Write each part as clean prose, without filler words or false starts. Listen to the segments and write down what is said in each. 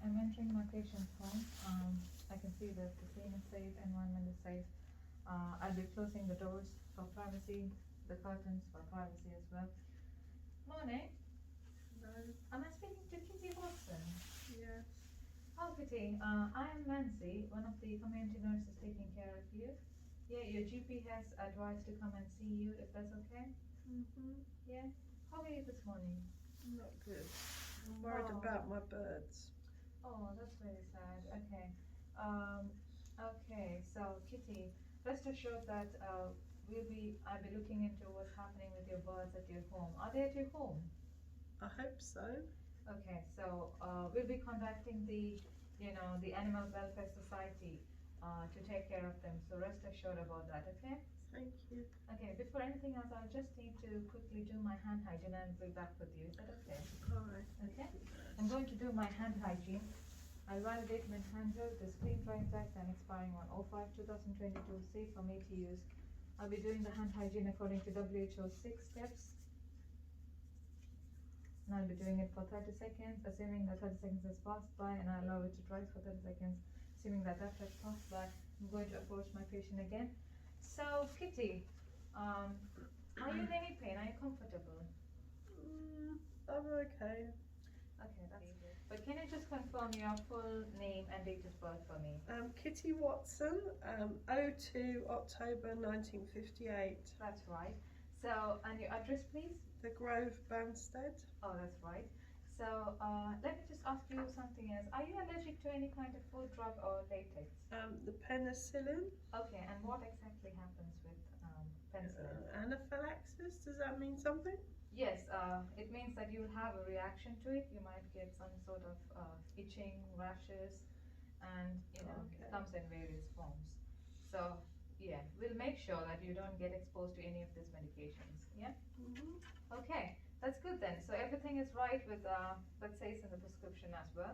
I'm entering my patient's home. I can see that the scene is safe, environment is safe. I'll be closing the doors for privacy, the curtains for privacy as well. Morning. No. Am I speaking to Kitty Watson? Yes. Oh, Kitty. I am Nancy, one of the community nurses taking care of you. Yeah, your GP has advised to come and see you, if that's okay. Yeah. How are you this morning? Not good. I'm worried about my birds. Oh, that's very sad. Okay. Okay. So, Kitty, rest assured that I'll be looking into what's happening with your birds at your home. Are they at your home? I hope so. Okay. So, we'll be contacting the Animal Welfare Society to take care of them. So, rest assured about that. Okay. Thank you. Okay. Before anything else, I'll just need to quickly do my hand hygiene and be back with you. Is that okay? Alright. Okay. I'm going to do my hand hygiene. I'll validate my handle, the screen dry intact and expiring on 05/2022, safe for me to use. I'll be doing the hand hygiene according to WHO 6 steps. And I'll be doing it for 30 seconds, assuming that 30 seconds has passed by, and I'll allow it to dry for 30 seconds, assuming that that has passed by. I'm going to approach my patient again. So, Kitty, are you in any pain? Are you comfortable? I'm okay. Okay, that's good. But can you just confirm your full name and date of birth for me? Kitty Watson, 02 October 1958. That's right. So, and your address, please? The Grove, Banstead. Oh, that's right. So, let me just ask you something else. Are you allergic to any kind of food, drug, or latex? The penicillin. Okay, and what exactly happens with penicillin? Anaphylaxis, does that mean something? Yes, it means that you will have a reaction to it. You might get some sort of itching, rashes, and it comes in various forms. So, yeah, we'll make sure that you don't get exposed to any of these medications. Yeah. Okay, that's good then. So everything is right with that says in the prescription as well.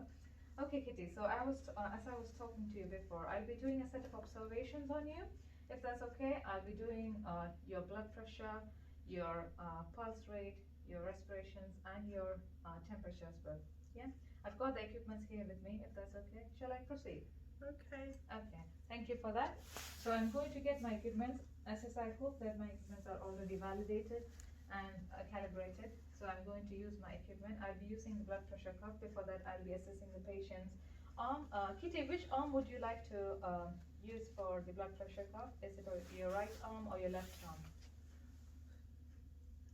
Okay, Kitty. So as I was talking to you before, I'll be doing a set of observations on you. If that's okay, I'll be doing your blood pressure, your pulse rate, your respirations, and your temperature as well. Yeah, I've got the equipments here with me. If that's okay, shall I proceed? Okay. Okay, thank you for that. So I'm going to get my equipment. As I hope that my equipments are already validated and calibrated. So I'm going to use my equipment. I'll be using the blood pressure cuff. Before that, I'll be assessing the patient's arm. Kitty, which arm would you like to use for the blood pressure cuff? Is it your right arm or your left arm?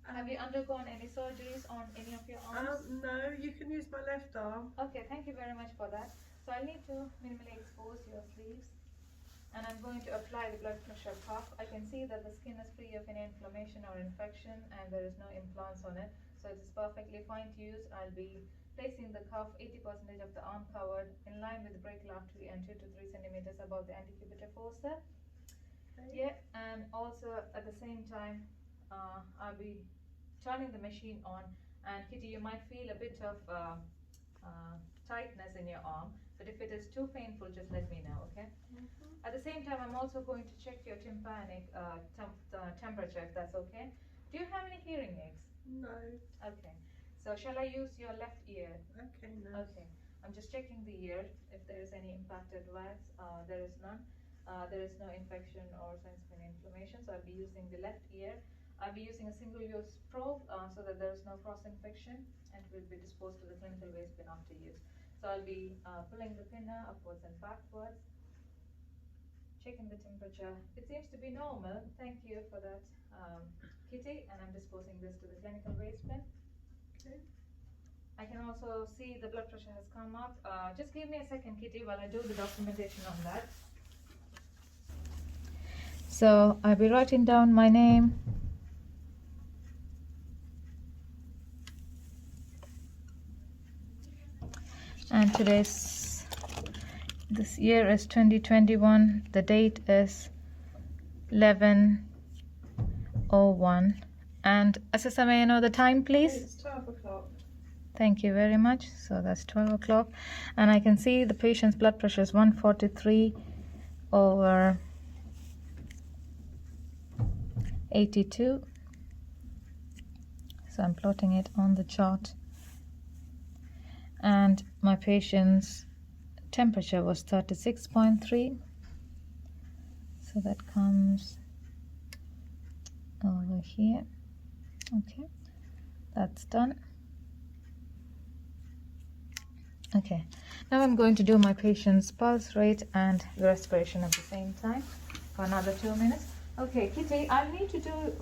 Have you undergone any surgeries on any of your arms? No, you can use my left arm. Okay, thank you very much for that. So I'll need to minimally expose your sleeves, and I'm going to apply the blood pressure cuff. I can see that the skin is free of any inflammation or infection, and there is no implants on it, so it is perfectly fine to use. I'll be placing the cuff 80% of the arm covered in line with the brachial artery and 2 to 3 centimeters above the antecubital fossa. Okay. Yeah, and also at the same time, I'll be turning the machine on, and Kitty, you might feel a bit of tightness in your arm, but if it is too painful, just let me know, okay? At the same time, I'm also going to check your tympanic temperature, if that's okay. Do you have any hearing aids? No. Okay, so shall I use your left ear? Okay, no. Okay, I'm just checking the ear if there is any impacted wax. There is none. There is no infection or signs of any inflammation, so I'll be using the left ear. I'll be using a single-use probe so that there is no cross-infection, and will be disposed to the clinical waste bin after use. So I'll be pulling the pinner upwards and backwards, checking the temperature. It seems to be normal. Thank you for that, Kitty, and I'm disposing this to the clinical waste bin. Okay. I can also see the blood pressure has come up. Just give me a second, Kitty, while I do the documentation on that. So I'll be writing down my name, and this year is 2021. The date is 11:01. And Assessor, may I know the time, please? It's 12 o'clock. Thank you very much. So that's 12 o'clock, and I can see the patient's blood pressure is 143/82. So I'm plotting it on the chart, and my patient's temperature was 36.3. So that comes over here. Okay, that's done. Okay, now I'm going to do my patient's pulse rate and respiration at the same time for another 2 minutes. Okay, Kitty, I need to do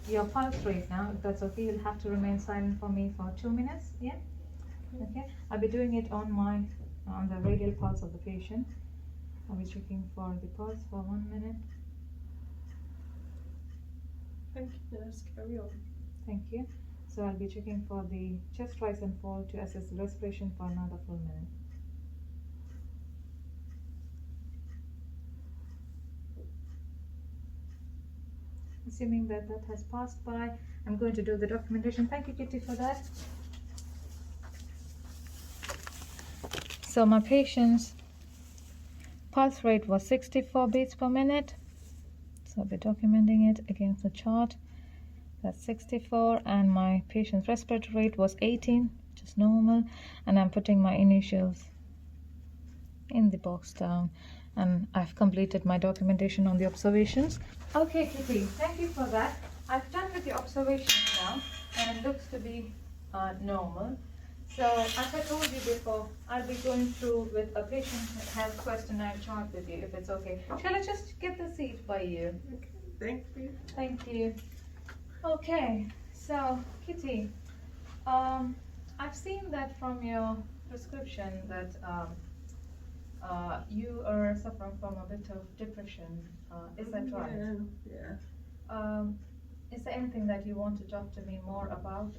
your pulse rate now. If that's okay, you'll have to remain silent for me for 2 minutes. Yeah. Okay. I'll be doing it on the radial pulse of the patient. I'll be checking for the pulse for 1 minute. Thank you, nurse. Carry on. Thank you. So I'll be checking for the chest rise and fall to assess the respiration for another full minute. Assuming that that has passed by, I'm going to do the documentation. Thank you, Kitty, for that. So my patient's pulse rate was 64 beats per minute. So I'll be documenting it against the chart. That's 64, and my patient's respiratory rate was 18, which is normal, and I'm putting my initials in the box down, and I've completed my documentation on the observations. Okay, Kitty, thank you for that. I've done with the observations now, and it looks to be normal. So as I told you before, I'll be going through with a patient health questionnaire chart with you, if it's okay. Shall I just get the seat by you? Okay, thank you. Thank you. Okay, so Kitty, I've seen that from your prescription that you are suffering from a bit of depression. Is that right? Yeah. Is there anything that you want to talk to me more about?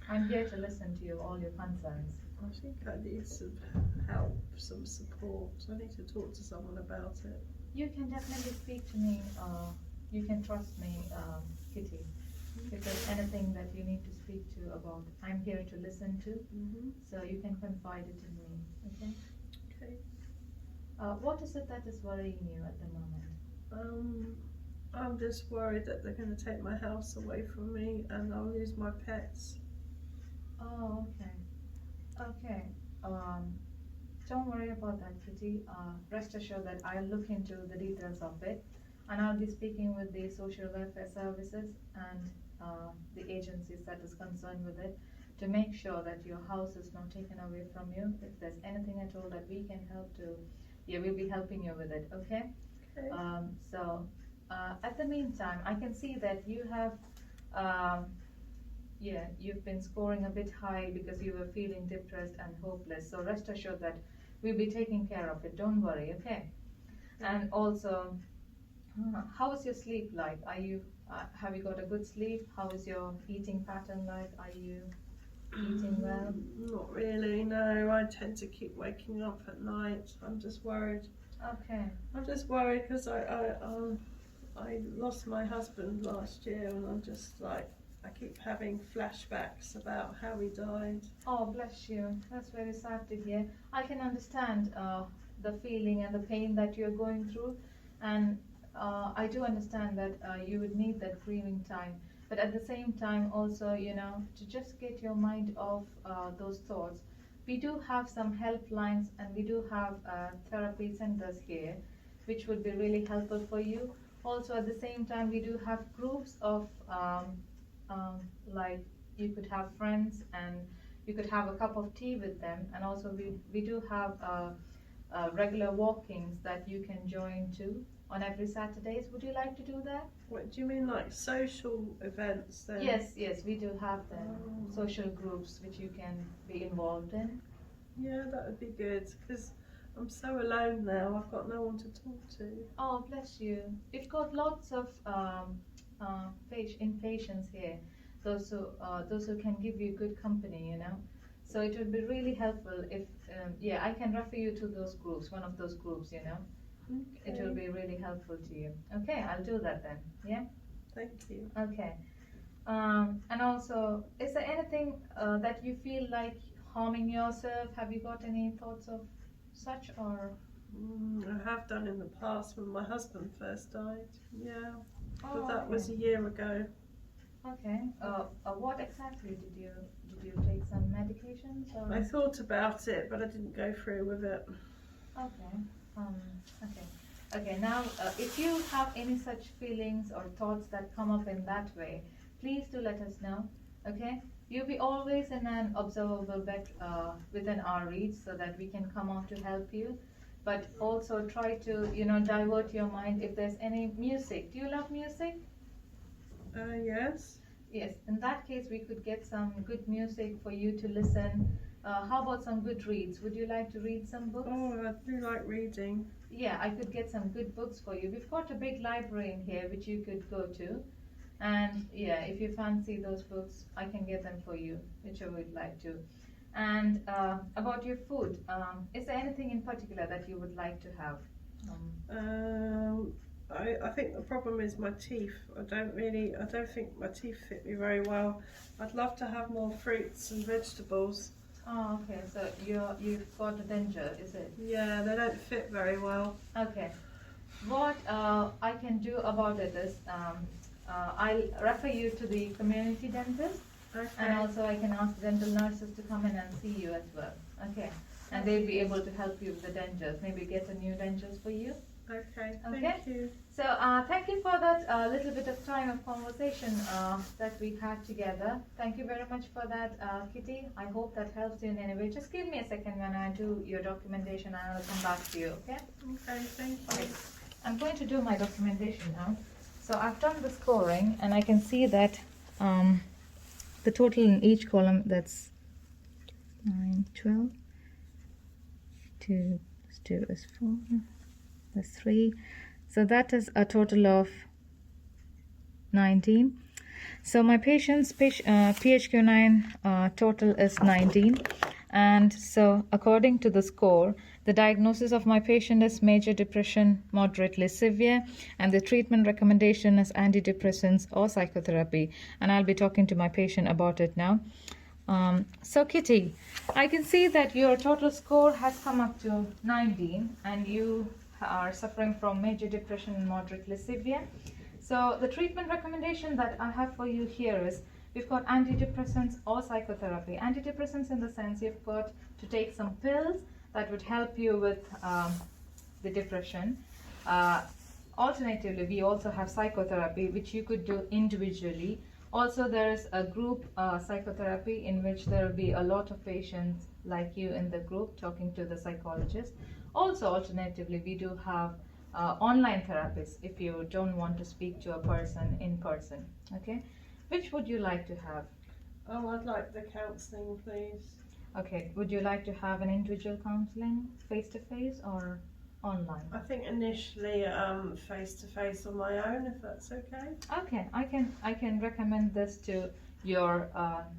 I'm here to listen to you, all your concerns. I think I need some help, some support. I need to talk to someone about it. You can definitely speak to me. You can trust me, Kitty. If there's anything that you need to speak to about, I'm here to listen to. So you can confide it in me. Okay. Okay. What is it that is worrying you at the moment? I'm just worried that they're going to take my house away from me and I'll lose my pets. Oh, okay. Okay. Don't worry about that, Kitty. Rest assured that I'll look into the details of it, and I'll be speaking with the social welfare services and the agencies that is concerned with it to make sure that your house is not taken away from you. If there's anything at all that we can help to, yeah, we'll be helping you with it. Okay. Okay. So at the meantime, I can see that you have you've been scoring a bit high because you were feeling depressed and hopeless. So rest assured that we'll be taking care of it. Don't worry, okay? And also, how is your sleep like? Are you have you got a good sleep? How is your eating pattern like? Are you eating well? Not really, no. I tend to keep waking up at night. I'm just worried. Okay. I'm just worried because I lost my husband last year, and I'm just like, I keep having flashbacks about how he died. Oh, bless you. That's very sad to hear. I can understand the feeling and the pain that you're going through, and I do understand that you would need that grieving time. But at the same time, also, you know, to just get your mind off those thoughts, we do have some helplines and we do have therapy centers here, which would be really helpful for you. Also, at the same time, we do have groups of like you could have friends and you could have a cup of tea with them, and also we do have regular walkings that you can join to on every Saturdays. Would you like to do that? What do you mean, like social events then? Yes, we do have them. Social groups which you can be involved in. Yeah, that would be good, because I'm so alone now. I've got no one to talk to. Oh, bless you. We've got lots of inpatients here, those who can give you good company, you know. So it would be really helpful if I can refer you to those groups, one of those groups, you know. Okay. It will be really helpful to you. Okay, I'll do that then. Yeah. Thank you. Okay. And also, is there anything that you feel like harming yourself? Have you got any thoughts of such, or? I have done in the past when my husband first died. Yeah, Oh, but that okay. was a year ago. Okay. What exactly did you take some medication conditions? Or? I thought about it, but I didn't go through with it. Okay. Okay. Okay. Now, if you have any such feelings or thoughts that come up in that way, please do let us know. Okay. You'll be always in an observable bed within our reach, so that we can come out to help you. But also try to, divert your mind if there's any music. Do you love music? Yes. Yes. In that case, we could get some good music for you to listen. How about some good reads? Would you like to read some books? Oh, I do like reading. Yeah, I could get some good books for you. We've got a big library in here which you could go to. And yeah, if you fancy those books, I can get them for you, whichever you'd like to. And about your food, is there anything in particular that you would like to have? I think the problem is my teeth. I don't think my teeth fit me very well. I'd love to have more fruits and vegetables. Oh, okay. So you've got a denture, is it? Yeah, they don't fit very well. Okay. What I can do about it is I'll refer you to the community dentist, Okay. and also I can ask dental nurses to come in and see you as well. Okay. And they'll be able to help you with the dentures. Maybe get a new dentures for you. Okay. Okay. Thank you. So thank you for that little bit of time of conversation that we had together. Thank you very much for that, Kitty. I hope that helps you in any way. Just give me a second when I do your documentation, and I'll come back to you. Okay? Okay. Thank you. Okay. I'm going to do my documentation now. So I've done the scoring, and I can see that the total in each column, that's 9, 12, 2 plus 2 is 4, that's 3. So that is a total of 19. So my patient's PHQ9 total is 19. And so according to the score, the diagnosis of my patient is major depression, moderately severe, and the treatment recommendation is antidepressants or psychotherapy. And I'll be talking to my patient about it now. So Kitty, I can see that your total score has come up to 19, and you are suffering from major depression and moderately severe. So the treatment recommendation that I have for you here is, we've got antidepressants or psychotherapy. Antidepressants in the sense you've got to take some pills that would help you with the depression. Alternatively, we also have psychotherapy, which you could do individually. Also, there's a group psychotherapy in which there will be a lot of patients like you in the group talking to the psychologist. Also, alternatively, we do have online therapists if you don't want to speak to a person in person. Okay, which would you like to have? Oh, I'd like the counselling, please. Okay, would you like to have an individual counseling face-to-face or online? I think initially face-to-face on my own, if that's okay. Okay, I can recommend this to your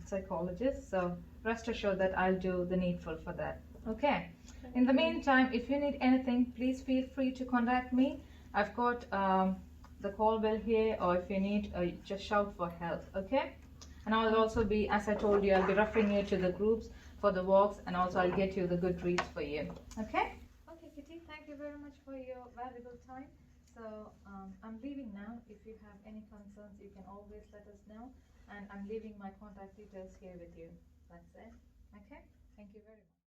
psychologist, so rest assured that I'll do the needful for that. Okay. In the meantime, if you need anything, please feel free to contact me. I've got the call bell here, or if you need, just shout for help. Okay. And I'll also be, as I told you, I'll be referring you to the groups for the walks, and also I'll get you the good reads for you. Okay. Okay, Kitty. Thank you very much for your valuable time. So I'm leaving now. If you have any concerns, you can always let us know. And I'm leaving my contact details here with you. That's it. Okay. Thank you very much.